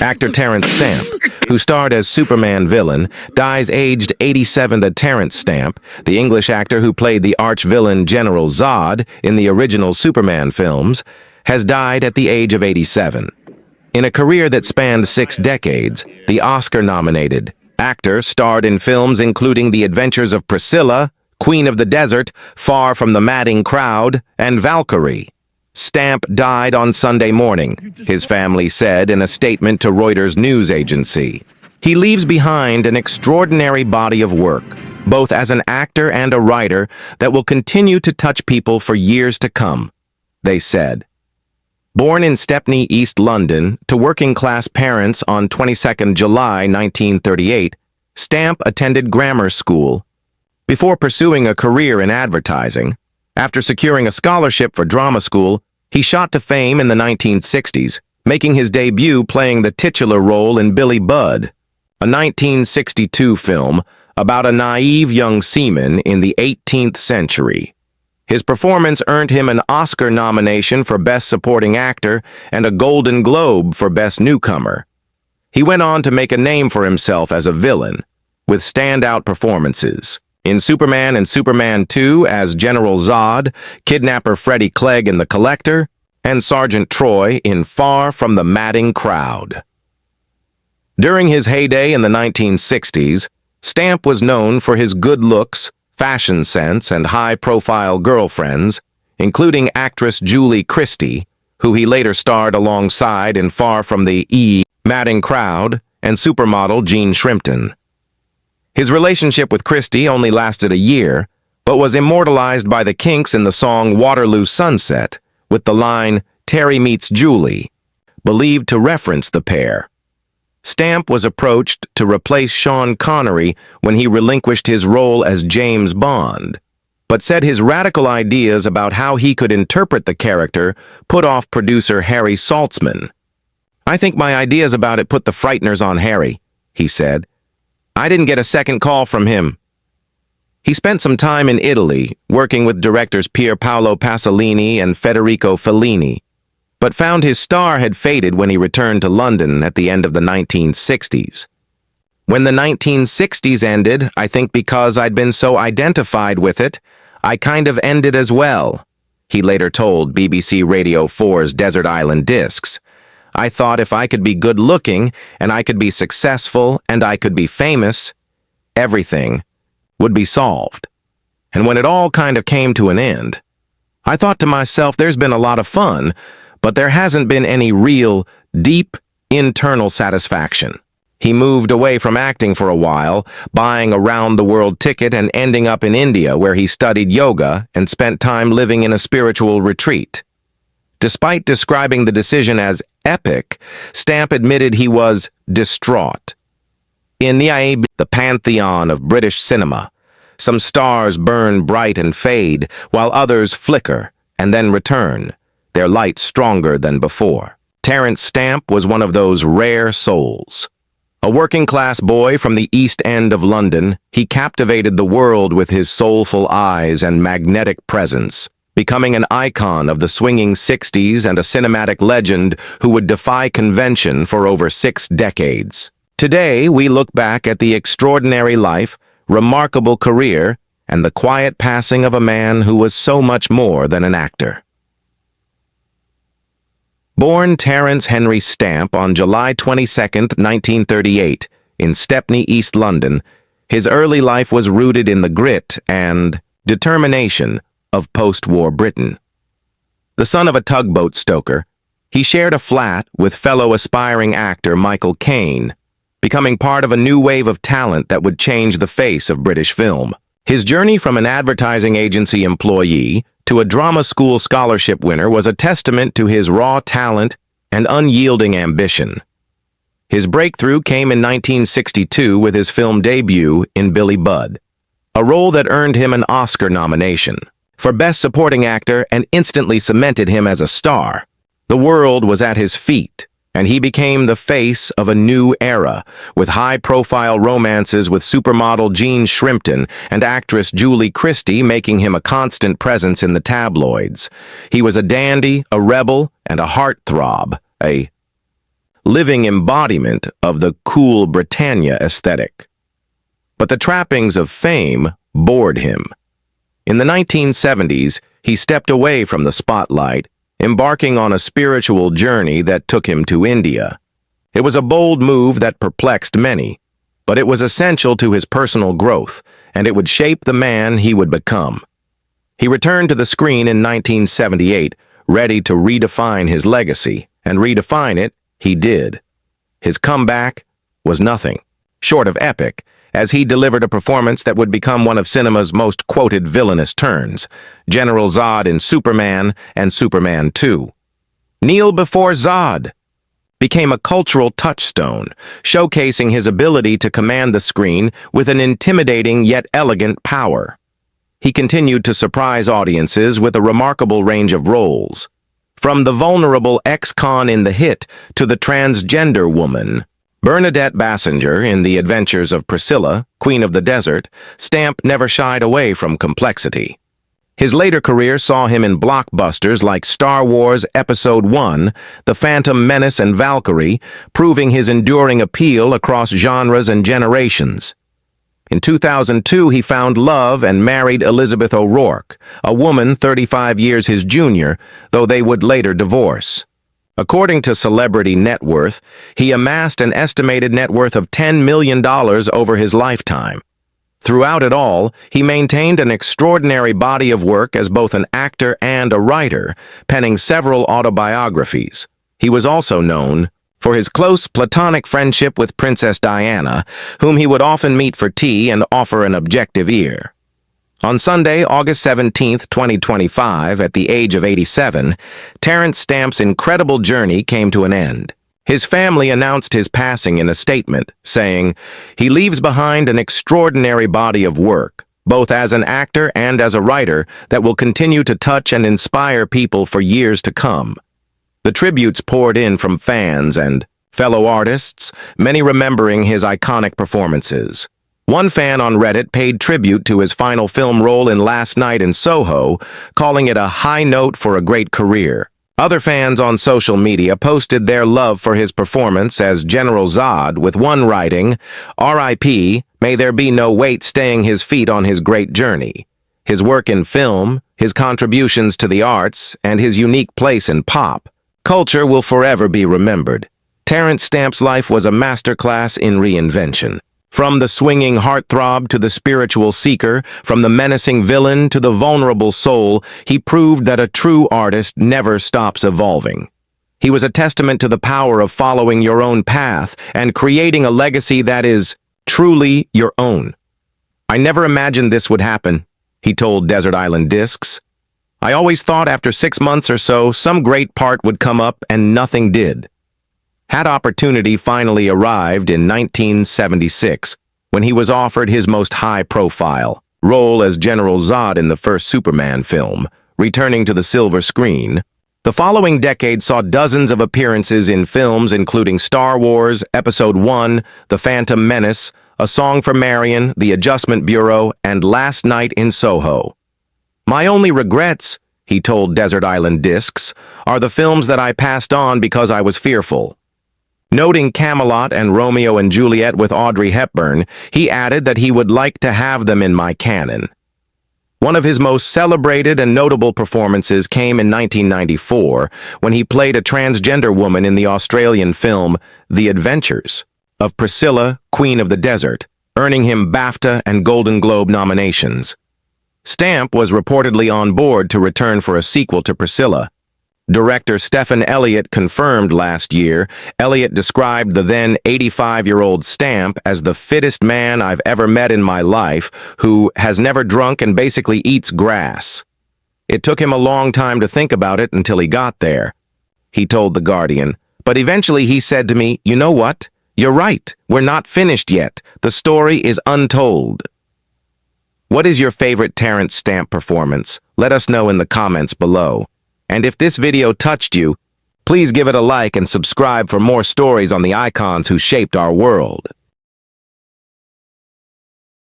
Actor Terence Stamp, who starred as Superman villain, dies aged 87. Terence Stamp, the English actor who played the arch-villain General Zod in the original Superman films, has died at the age of 87. In a career that spanned 6 decades, the Oscar-nominated actor starred in films including The Adventures of Priscilla, Queen of the Desert, Far from the Madding Crowd, and Valkyrie. Stamp died on Sunday morning, his family said in a statement to Reuters news agency. He leaves behind an extraordinary body of work, both as an actor and a writer, that will continue to touch people for years to come, they said. Born in Stepney, East London, to working-class parents on 22 July 1938, Stamp attended grammar school before pursuing a career in advertising. After securing a scholarship for drama school, he shot to fame in the 1960s, making his debut playing the titular role in Billy Budd, a 1962 film about a naive young seaman in the 18th century. His performance earned him an Oscar nomination for Best Supporting Actor and a Golden Globe for Best Newcomer. He went on to make a name for himself as a villain, with standout performances in Superman and Superman 2 as General Zod, Kidnapper Freddy Clegg in The Collector, and Sergeant Troy in Far from the Madding Crowd. During his heyday in the 1960s, Stamp was known for his good looks, fashion sense, and high-profile girlfriends, including actress Julie Christie, who he later starred alongside in Far from the Madding Crowd, and supermodel Jean Shrimpton. His relationship with Christie only lasted a year, but was immortalized by the Kinks in the song Waterloo Sunset, with the line, "Terry meets Julie," believed to reference the pair. Stamp was approached to replace Sean Connery when he relinquished his role as James Bond, but said his radical ideas about how he could interpret the character put off producer Harry Saltzman. "I think my ideas about it put the frighteners on Harry," he said. "I didn't get a second call from him." He spent some time in Italy, working with directors Pier Paolo Pasolini and Federico Fellini, but found his star had faded when he returned to London at the end of the 1960s. "When the 1960s ended, I think because I'd been so identified with it, I kind of ended as well," he later told BBC Radio 4's Desert Island Discs. "I thought if I could be good-looking, and I could be successful, and I could be famous, everything would be solved. And when it all kind of came to an end, I thought to myself, there's been a lot of fun, but there hasn't been any real, deep, internal satisfaction." He moved away from acting for a while, buying a round-the-world ticket and ending up in India, where he studied yoga and spent time living in a spiritual retreat. Despite describing the decision as epic, Stamp admitted he was distraught. "In the pantheon of British cinema, some stars burn bright and fade, while others flicker and then return, their light stronger than before." Terence Stamp was one of those rare souls. A working-class boy from the East End of London, he captivated the world with his soulful eyes and magnetic presence, becoming an icon of the Swinging Sixties and a cinematic legend who would defy convention for over 6 decades. Today, we look back at the extraordinary life, remarkable career, and the quiet passing of a man who was so much more than an actor. Born Terence Henry Stamp on July 22, 1938, in Stepney, East London, his early life was rooted in the grit and determination of post-war Britain. The son of a tugboat stoker, he shared a flat with fellow aspiring actor Michael Caine, becoming part of a new wave of talent that would change the face of British film. His journey from an advertising agency employee to a drama school scholarship winner was a testament to his raw talent and unyielding ambition. His breakthrough came in 1962 with his film debut in Billy Budd, a role that earned him an Oscar nomination for Best Supporting Actor and instantly cemented him as a star. The world was at his feet, and he became the face of a new era, with high-profile romances with supermodel Jean Shrimpton and actress Julie Christie making him a constant presence in the tabloids. He was a dandy, a rebel, and a heartthrob, a living embodiment of the cool Britannia aesthetic. But the trappings of fame bored him. In the 1970s, he stepped away from the spotlight, embarking on a spiritual journey that took him to India. It was a bold move that perplexed many, but it was essential to his personal growth, and it would shape the man he would become. He returned to the screen in 1978, ready to redefine his legacy, and redefine it he did. His comeback was nothing short of epic, as he delivered a performance that would become one of cinema's most quoted villainous turns, General Zod in Superman and Superman 2. Kneel Before Zod became a cultural touchstone, showcasing his ability to command the screen with an intimidating yet elegant power. He continued to surprise audiences with a remarkable range of roles, from the vulnerable ex-con in The Hit to the transgender woman, Bernadette Bassinger in The Adventures of Priscilla, Queen of the Desert. Stamp never shied away from complexity. His later career saw him in blockbusters like Star Wars Episode I, The Phantom Menace, and Valkyrie, proving his enduring appeal across genres and generations. In 2002, he found love and married Elizabeth O'Rourke, a woman 35 years his junior, though they would later divorce. According to Celebrity Net Worth, he amassed an estimated net worth of $10 million over his lifetime. Throughout it all, he maintained an extraordinary body of work as both an actor and a writer, penning several autobiographies. He was also known for his close platonic friendship with Princess Diana, whom he would often meet for tea and offer an objective ear. On Sunday, August 17, 2025, at the age of 87, Terence Stamp's incredible journey came to an end. His family announced his passing in a statement, saying, "He leaves behind an extraordinary body of work, both as an actor and as a writer, that will continue to touch and inspire people for years to come." The tributes poured in from fans and fellow artists, many remembering his iconic performances. One fan on Reddit paid tribute to his final film role in Last Night in Soho, calling it a high note for a great career. Other fans on social media posted their love for his performance as General Zod, with one writing, "R.I.P., may there be no weight staying his feet on his great journey. His work in film, his contributions to the arts, and his unique place in pop culture will forever be remembered." Terence Stamp's life was a masterclass in reinvention. From the swinging heartthrob to the spiritual seeker, from the menacing villain to the vulnerable soul, he proved that a true artist never stops evolving. He was a testament to the power of following your own path and creating a legacy that is truly your own. "I never imagined this would happen," he told Desert Island Discs. "I always thought after 6 months or so, some great part would come up, and nothing did." Had opportunity finally arrived in 1976, when he was offered his most high-profile role as General Zod in the first Superman film, returning to the silver screen. The following decade saw dozens of appearances in films including Star Wars Episode I, The Phantom Menace, A Song for Marion, The Adjustment Bureau, and Last Night in Soho. "My only regrets," he told Desert Island Discs, "are the films that I passed on because I was fearful." Noting Camelot and Romeo and Juliet with Audrey Hepburn, he added that he would like to have them in my canon. One of his most celebrated and notable performances came in 1994, when he played a transgender woman in the Australian film The Adventures of Priscilla, Queen of the Desert, earning him BAFTA and Golden Globe nominations. Stamp was reportedly on board to return for a sequel to Priscilla. Director Stephen Elliott confirmed last year. Elliott described the then 85-year-old Stamp as the fittest man I've ever met in my life, who has never drunk and basically eats grass. "It took him a long time to think about it until he got there," he told The Guardian. "But eventually he said to me, 'You know what? You're right. We're not finished yet. The story is untold.'" What is your favorite Terence Stamp performance? Let us know in the comments below. And if this video touched you, Please give it a like and subscribe for more stories on the icons who shaped our world.